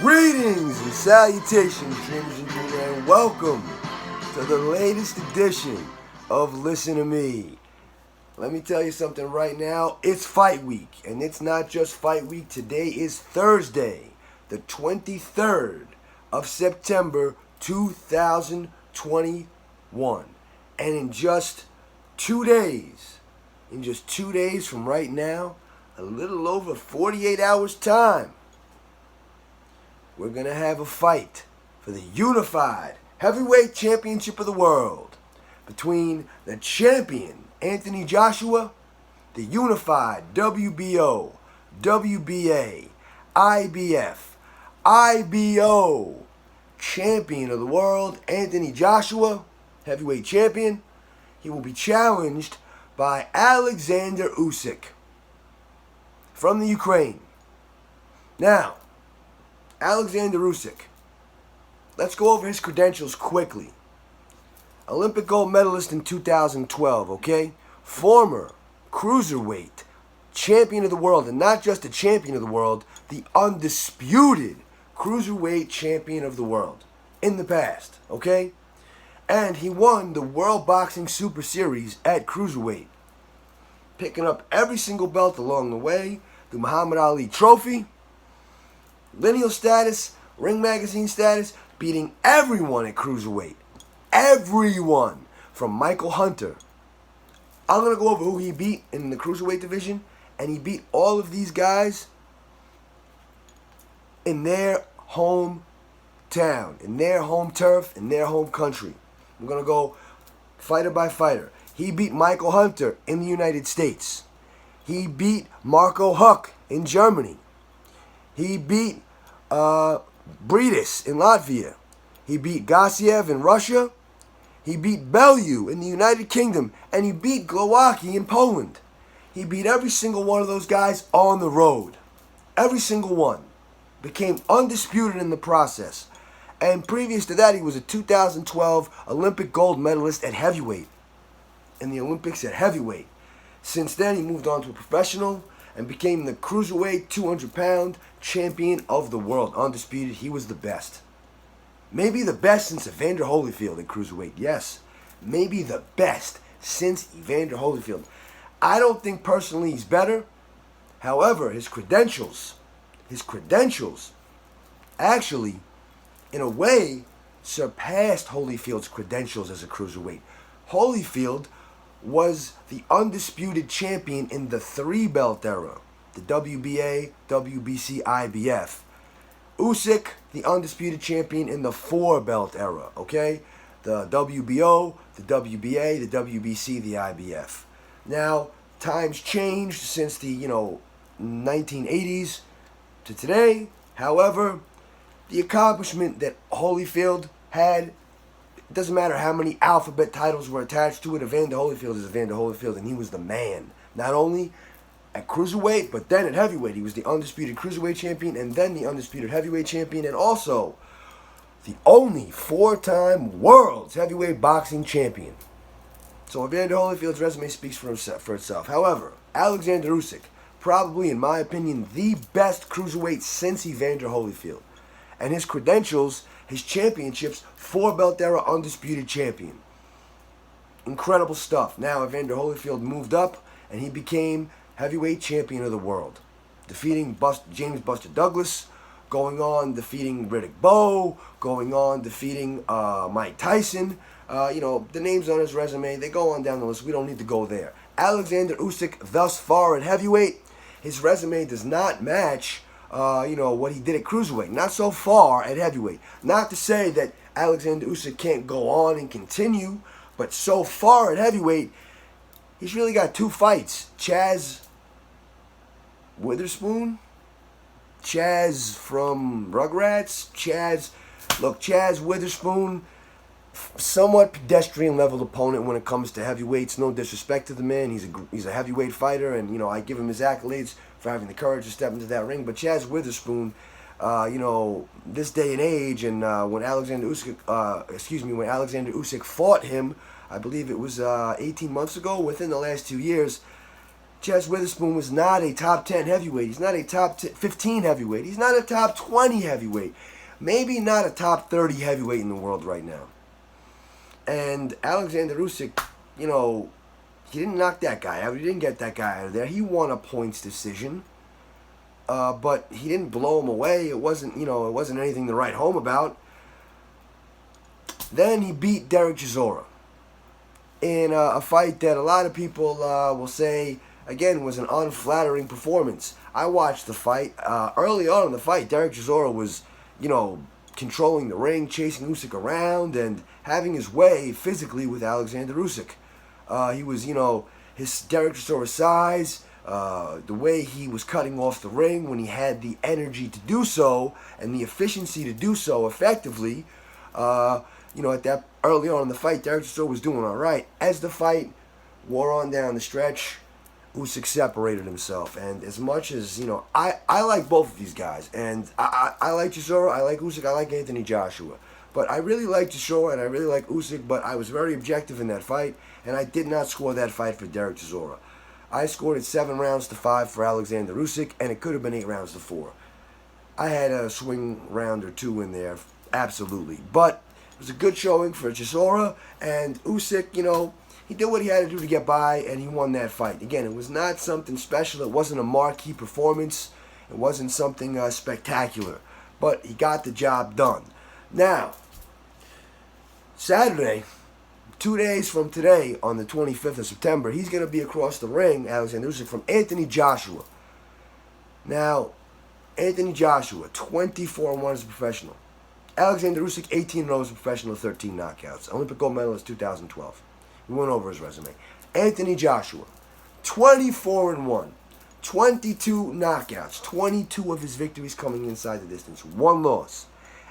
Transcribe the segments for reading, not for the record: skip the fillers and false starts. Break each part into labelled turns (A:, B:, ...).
A: Greetings and salutations, dreamers and dreamers, and welcome to the latest edition of Listen to Me. Let me tell you something right now. It's fight week, and it's not just fight week. Today is Thursday, the 23rd of September, 2021. And in just 2 days, from right now, a little over 48 hours time, we're going to have a fight for the unified heavyweight championship of the world between the champion, Anthony Joshua, the unified WBO, WBA, IBF, IBO champion of the world, Anthony Joshua, heavyweight champion. He will be challenged by Oleksandr Usyk from the Ukraine. Now, Oleksandr Usyk. Let's go over his credentials quickly. Olympic gold medalist in 2012, okay? Former cruiserweight champion of the world, and not just a champion of the world, the undisputed cruiserweight champion of the world in the past, okay? And he won the World Boxing Super Series at cruiserweight, picking up every single belt along the way, the Muhammad Ali Trophy, lineal status, Ring Magazine status, beating everyone at cruiserweight. Everyone from Michael Hunter. I'm going to go over who he beat in the cruiserweight division, and he beat all of these guys in their hometown, in their home turf, in their home country. I'm going to go fighter by fighter. He beat Michael Hunter in the United States. He beat Marco Huck in Germany. He beat Bridis in Latvia. He beat Gassiev in Russia. He beat Bellew in the United Kingdom. And he beat Glowacki in Poland. He beat every single one of those guys on the road. Every single one. Became undisputed in the process. And previous to that, he was a 2012 Olympic gold medalist at heavyweight. In the Olympics at heavyweight. Since then, he moved on to a professional and became the cruiserweight 200-pound champion of the world. Undisputed, he was the best. Maybe the best since Evander Holyfield at cruiserweight. Yes, maybe the best since Evander Holyfield. I don't think personally he's better. However, his credentials actually, in a way, surpassed Holyfield's credentials as a cruiserweight. Holyfield was the undisputed champion in the 3-belt era, the WBA, WBC, IBF. Usyk, the undisputed champion in the 4-belt era, okay? The WBO, the WBA, the WBC, the IBF. Now, times changed since the, 1980s to today. However, the accomplishment that Holyfield had, it doesn't matter how many alphabet titles were attached to it. Evander Holyfield is Evander Holyfield, and he was the man. Not only at cruiserweight, but then at heavyweight. He was the undisputed cruiserweight champion, and then the undisputed heavyweight champion, and also the only 4-time world's heavyweight boxing champion. So Evander Holyfield's resume speaks for itself. However, Oleksandr Usyk, probably, in my opinion, the best cruiserweight since Evander Holyfield. And his credentials, his championships, 4-belt era undisputed champion. Incredible stuff. Now Evander Holyfield moved up and he became heavyweight champion of the world. Defeating James Buster Douglas, going on defeating Riddick Bowe, going on defeating Mike Tyson. The names on his resume, they go on down the list. We don't need to go there. Oleksandr Usyk, thus far at heavyweight, his resume does not match what he did at cruiserweight. Not so far at heavyweight. Not to say that Oleksandr Usyk can't go on and continue, but so far at heavyweight, he's really got 2 fights. Chaz Witherspoon? Chaz from Rugrats? Chaz Witherspoon, somewhat pedestrian level opponent when it comes to heavyweights. No disrespect to the man. He's a heavyweight fighter, and I give him his accolades for having the courage to step into that ring. But Chaz Witherspoon, this day and age, and when Oleksandr Usyk fought him, I believe it was 18 months ago, within the last 2 years, Chess Witherspoon was not a top 10 heavyweight. He's not a top 15 heavyweight. He's not a top 20 heavyweight. Maybe not a top 30 heavyweight in the world right now. And Oleksandr Usyk, you know, he didn't knock that guy out. He didn't get that guy out of there. He won a points decision. But he didn't blow him away. It wasn't, you know, it wasn't anything to write home about. Then he beat Derek Chisora in a fight that a lot of people will say, again, was an unflattering performance. I watched the fight. Early on in the fight, Derek Chisora was, you know, controlling the ring, chasing Usyk around, and having his way physically with Oleksandr Usyk. He was, you know, his Derek Chisora's size, the way he was cutting off the ring when he had the energy to do so and the efficiency to do so effectively. You know, at that early on in the fight, Derek Chisora was doing all right. As the fight wore on down the stretch, Usyk separated himself. And as much as, you know, I like both of these guys. And I like Chisora, I like Usyk, I like Anthony Joshua. But I really like Chisora and I really like Usyk, but I was very objective in that fight, and I did not score that fight for Derek Chisora. I scored it 7 rounds to 5 for Oleksandr Usyk, and it could have been 8 rounds to 4. I had a swing round or 2 in there, absolutely. But it was a good showing for Chisora, and Usyk, you know, he did what he had to do to get by, and he won that fight. Again, it was not something special. It wasn't a marquee performance. It wasn't something spectacular. But he got the job done. Now, Saturday, 2 days from today, on the 25th of September, he's going to be across the ring, Oleksandr Usyk, from Anthony Joshua. Now, Anthony Joshua, 24-1 as a professional. Oleksandr Usyk, 18-0 as a professional, 13 knockouts. Olympic gold medalist 2012. We went over his resume. Anthony Joshua, 24-1, 22 knockouts, 22 of his victories coming inside the distance, 1 loss.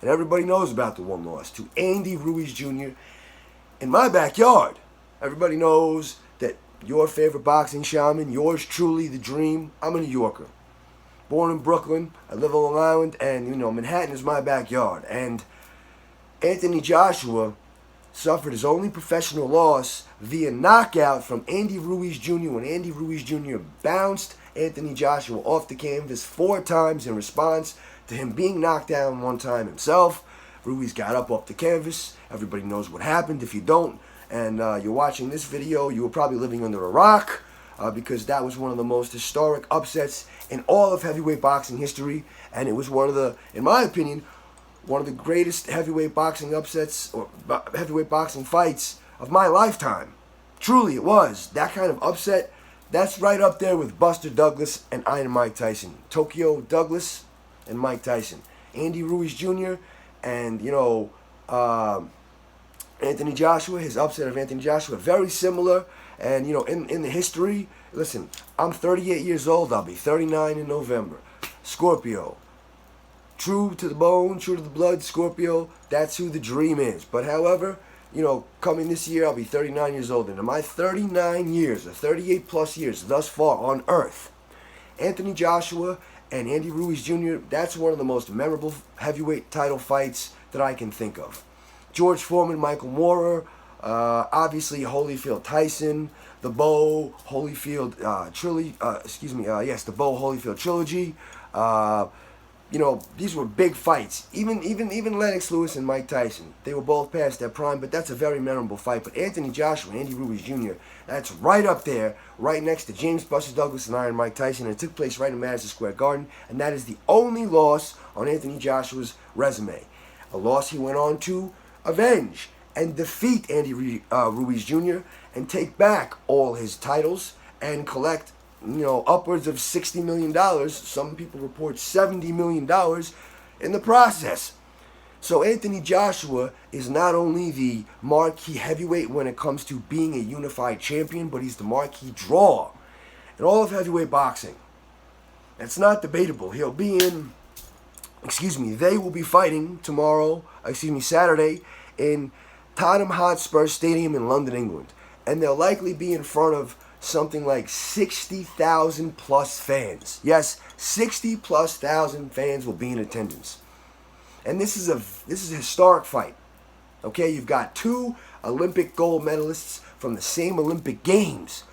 A: And everybody knows about the 1 loss to Andy Ruiz Jr. in my backyard. Everybody knows that your favorite boxing shaman, yours truly, the dream. I'm a New Yorker. Born in Brooklyn, I live on Long Island, and, you know, Manhattan is my backyard. And Anthony Joshua suffered his only professional loss via knockout from Andy Ruiz Jr. when Andy Ruiz Jr. bounced Anthony Joshua off the canvas 4 times in response to him being knocked down 1 time himself. Ruiz got up off the canvas. Everybody knows what happened. If you don't, and you're watching this video, you were probably living under a rock, because that was one of the most historic upsets in all of heavyweight boxing history, and it was one of the, in my opinion, one of the greatest heavyweight boxing upsets or heavyweight boxing fights of my lifetime. Truly, it was. That kind of upset, that's right up there with Buster Douglas and Iron Mike Tyson. Tokyo Douglas and Mike Tyson. Andy Ruiz Jr. and, you know, Anthony Joshua, his upset of Anthony Joshua, very similar. And, you know, in the history, listen, I'm 38 years old. I'll be 39 in November. Scorpio. True to the bone, true to the blood, Scorpio, that's who the dream is. But however, you know, coming this year, I'll be 39 years old. And in my 39 years, or 38 plus years thus far on Earth, Anthony Joshua and Andy Ruiz Jr., that's one of the most memorable heavyweight title fights that I can think of. George Foreman, Michael Moorer, obviously Holyfield Tyson, the Bo Holyfield trilogy, the Bo Holyfield trilogy. You know, these were big fights. Even Lennox Lewis and Mike Tyson, they were both past their prime, but that's a very memorable fight. But Anthony Joshua and Andy Ruiz Jr., that's right up there, right next to James Buster Douglas and Iron Mike Tyson, and it took place right in Madison Square Garden, and that is the only loss on Anthony Joshua's resume. A loss he went on to avenge and defeat Andy Ruiz Jr. and take back all his titles and collect, you know, upwards of $60 million. Some people report $70 million in the process. So Anthony Joshua is not only the marquee heavyweight when it comes to being a unified champion, but he's the marquee draw in all of heavyweight boxing. That's not debatable. He'll be in, they will be fighting Saturday in Tottenham Hotspur Stadium in London, England. And they'll likely be in front of something like 60,000 plus fans. Yes, 60 plus thousand fans will be in attendance. And this is a historic fight. Okay, you've got 2 Olympic gold medalists from the same Olympic Games.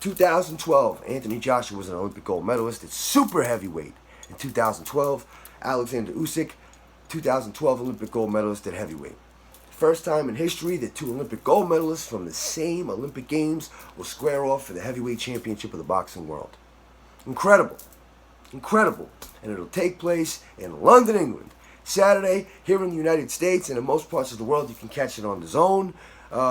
A: 2012, Anthony Joshua was an Olympic gold medalist at super heavyweight. In 2012, Oleksandr Usyk, 2012 Olympic gold medalist at heavyweight. First time in history that two Olympic gold medalists from the same Olympic Games will square off for the heavyweight championship of the boxing world. Incredible. Incredible. And it'll take place in London, England. Saturday, here in the United States and in most parts of the world, you can catch it on DAZN.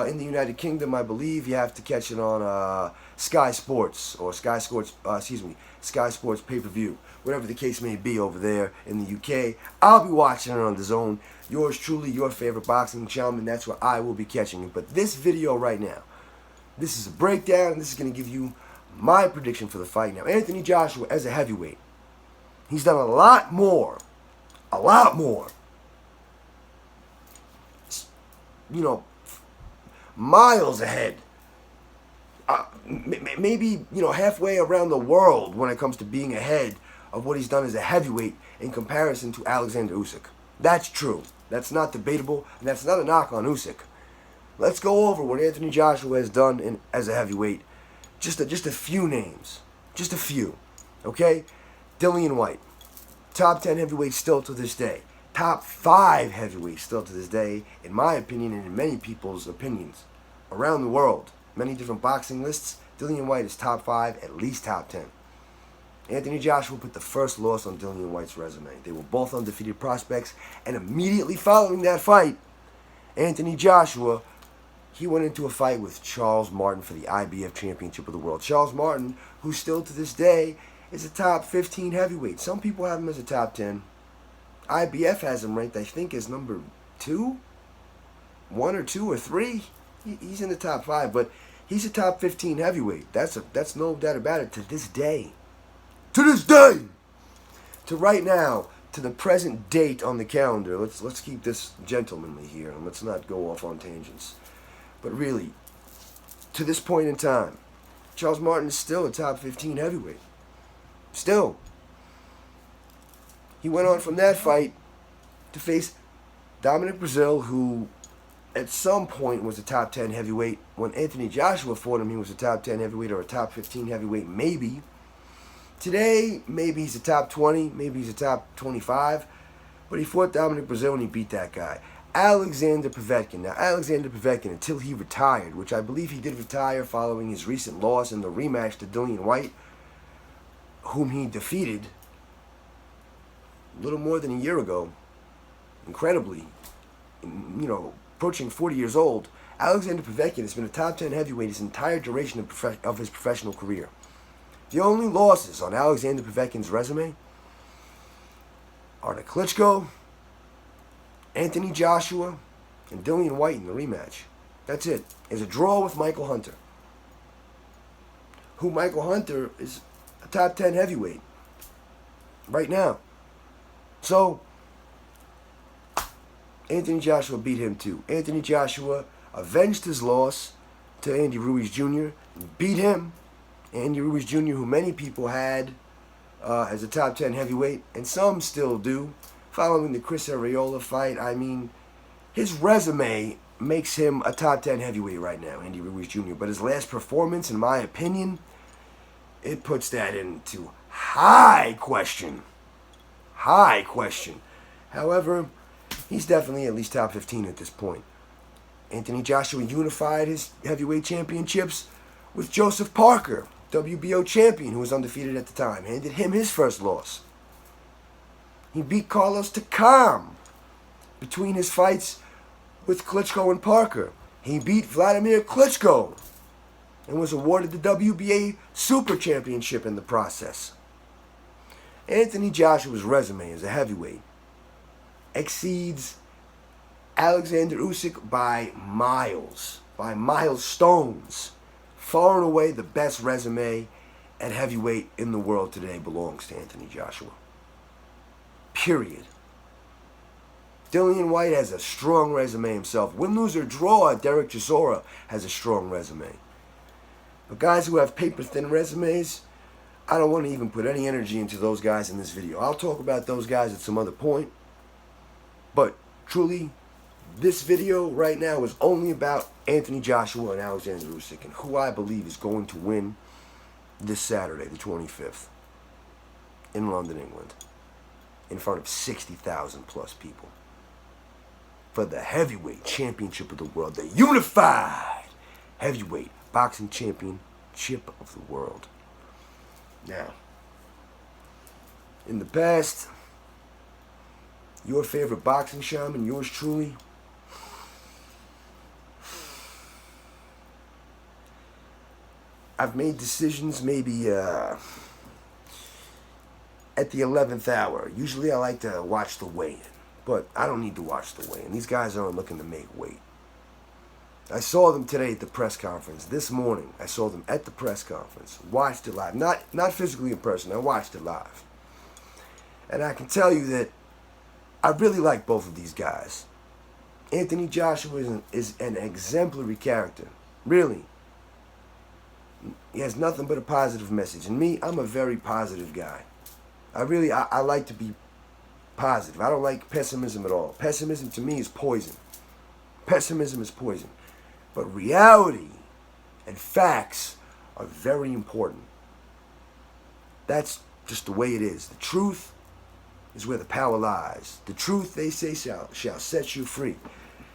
A: In the United Kingdom, I believe you have to catch it on Sky Sports or Sky Sports pay-per-view, whatever the case may be over there in the UK. I'll be watching it on DAZN. Yours truly, your favorite boxing gentleman. That's where I will be catching it. But this video right now, this is a breakdown. This is going to give you my prediction for the fight. Now, Anthony Joshua as a heavyweight, he's done a lot more, you know, miles ahead, maybe, you know, halfway around the world when it comes to being ahead of what he's done as a heavyweight in comparison to Oleksandr Usyk. That's true. That's not debatable, and that's not a knock on Usyk. Let's go over what Anthony Joshua has done as a heavyweight. Just a few names. Just a few. Okay? Dillian Whyte. Top 10 heavyweight still to this day. Top 5 heavyweight still to this day, in my opinion and in many people's opinions. Around the world. Many different boxing lists. Dillian Whyte is top 5, at least top 10. Anthony Joshua put the first loss on Dillian Whyte's resume. They were both undefeated prospects, and immediately following that fight, Anthony Joshua, he went into a fight with Charles Martin for the IBF Championship of the World. Charles Martin, who still to this day is a top 15 heavyweight. Some people have him as a top 10. IBF has him ranked, I think, as number 2, 1 or 2 or 3. He's in the top 5, but he's a top 15 heavyweight. That's no doubt about it to this day. To this day! To right now, to the present date on the calendar. Let's keep this gentlemanly here, and let's not go off on tangents. But really, to this point in time, Charles Martin is still a top 15 heavyweight. Still. He went on from that fight to face Dominic Breazeale, who at some point was a top 10 heavyweight. When Anthony Joshua fought him, he was a top 10 heavyweight or a top 15 heavyweight, maybe. Today, maybe he's a top 20, maybe he's a top 25. But he fought Dominic Breazeale and he beat that guy. Alexander Povetkin. Now, Alexander Povetkin, until he retired, which I believe he did retire following his recent loss in the rematch to Dillian Whyte, whom he defeated a little more than a year ago, incredibly, you know, approaching 40 years old. Alexander Povetkin has been a top 10 heavyweight his entire duration of his professional career. The only losses on Alexander Povetkin's resume are to Klitschko, Anthony Joshua, and Dillian Whyte in the rematch. That's it. Is a draw with Michael Hunter, who Michael Hunter is a top 10 heavyweight right now. So, Anthony Joshua beat him too. Anthony Joshua avenged his loss to Andy Ruiz Jr. and beat him. Andy Ruiz Jr., who many people had as a top 10 heavyweight, and some still do, following the Chris Arreola fight. I mean, his resume makes him a top 10 heavyweight right now, Andy Ruiz Jr. But his last performance, in my opinion, it puts that into high question. High question. However, he's definitely at least top 15 at this point. Anthony Joshua unified his heavyweight championships with Joseph Parker, WBO champion, who was undefeated at the time. Handed him his first loss. He beat Carlos Takam between his fights with Klitschko and Parker. He beat Vladimir Klitschko and was awarded the WBA Super Championship in the process. Anthony Joshua's resume as a heavyweight exceeds Alexander Usyk by milestones. Far and away, the best resume at heavyweight in the world today belongs to Anthony Joshua. Period. Dillian Whyte has a strong resume himself. Win, lose, or draw, Derek Chisora has a strong resume. But guys who have paper-thin resumes, I don't want to even put any energy into those guys in this video. I'll talk about those guys at some other point. But truly, this video right now is only about Anthony Joshua and Alexander Usyk and who I believe is going to win this Saturday, the 25th, in London, England, in front of 60,000 plus people, for the heavyweight championship of the world, the unified heavyweight boxing championship of the world. Now, in the past, your favorite boxing shaman, yours truly, I've made decisions maybe at the 11th hour. Usually I like to watch the weigh-in, but I don't need to watch the weigh-in. These guys aren't looking to make weight. I saw them today at the press conference. This morning, I saw them at the press conference. Watched it live. Not physically in person. I watched it live. And I can tell you that I really like both of these guys. Anthony Joshua is an exemplary character. Really. He has nothing but a positive message. And me, I'm a very positive guy. I like to be positive. I don't like pessimism at all. Pessimism to me is poison. Pessimism is poison. But reality and facts are very important. That's just the way it is. The truth is where the power lies. The truth, they say, shall set you free.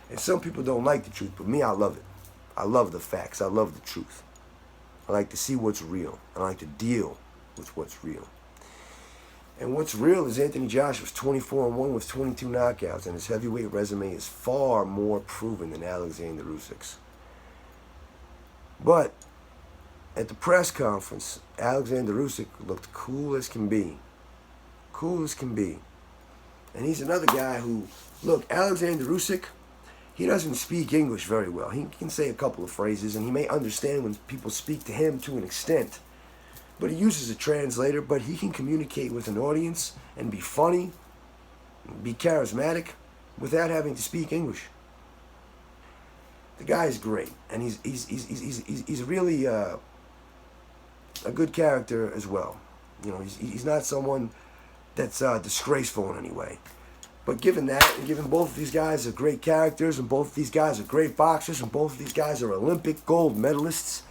A: And some people don't like the truth, but me, I love it. I love the facts. I love the truth. I like to see what's real. I like to deal with what's real. And what's real is Anthony Joshua's 24-1 with 22 knockouts, and his heavyweight resume is far more proven than Oleksandr Usyk's. But at the press conference, Oleksandr Usyk looked cool as can be. Cool as can be. And he's another guy who, look, Oleksandr Usyk, he doesn't speak English very well. He can say a couple of phrases, and he may understand when people speak to him to an extent. But he uses a translator, but he can communicate with an audience and be funny, be charismatic, without having to speak English. The guy's great, and he's really a good character as well. You know, he's not someone that's disgraceful in any way. But given that, and given both of these guys are great characters, and both of these guys are great boxers, and both of these guys are Olympic gold medalists,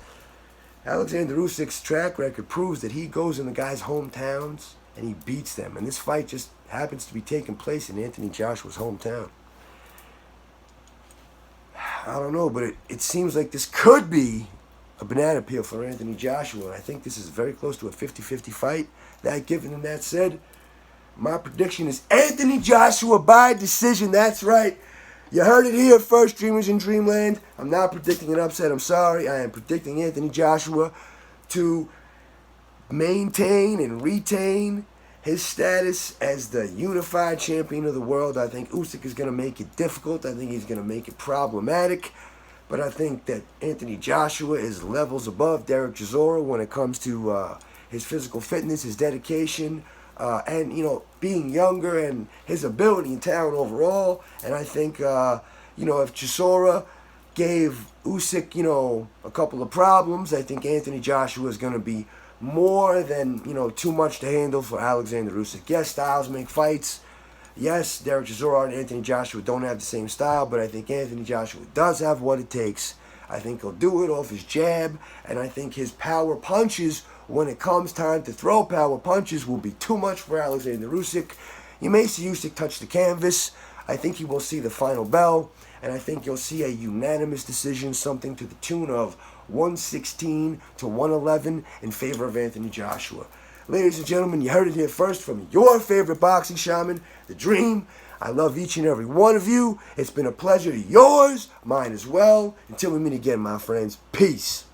A: Oleksandr Usyk's track record proves that he goes in the guys' hometowns and he beats them. And this fight just happens to be taking place in Anthony Joshua's hometown. I don't know, but it seems like this could be a banana peel for Anthony Joshua. And I think this is very close to a 50-50 fight. That given and that said, my prediction is Anthony Joshua by decision. That's right. You heard it here first, Dreamers in Dreamland. I'm not predicting an upset. I'm sorry. I am predicting Anthony Joshua to maintain and retain his status as the unified champion of the world. I think Usyk is going to make it difficult. I think he's going to make it problematic. But I think that Anthony Joshua is levels above Derek Chisora when it comes to his physical fitness, his dedication, and, you know, being younger and his ability and talent overall. And I think, you know, if Chisora gave Usyk, you know, a couple of problems, I think Anthony Joshua is going to be more than, you know, too much to handle for Oleksandr Usyk. Yes, styles make fights. Yes, Derek Chisora and Anthony Joshua don't have the same style, but I think Anthony Joshua does have what it takes. I think he'll do it off his jab, and I think his power punches, when it comes time to throw power punches, will be too much for Oleksandr Usyk. You may see Usyk touch the canvas. I think he will see the final bell, and I think you'll see a unanimous decision, something to the tune of 116 to 111 in favor of Anthony Joshua. Ladies and gentlemen, you heard it here first from your favorite boxing shaman, The Dream. I love each and every one of you. It's been a pleasure. Yours, mine as well. Until we meet again, my friends. Peace.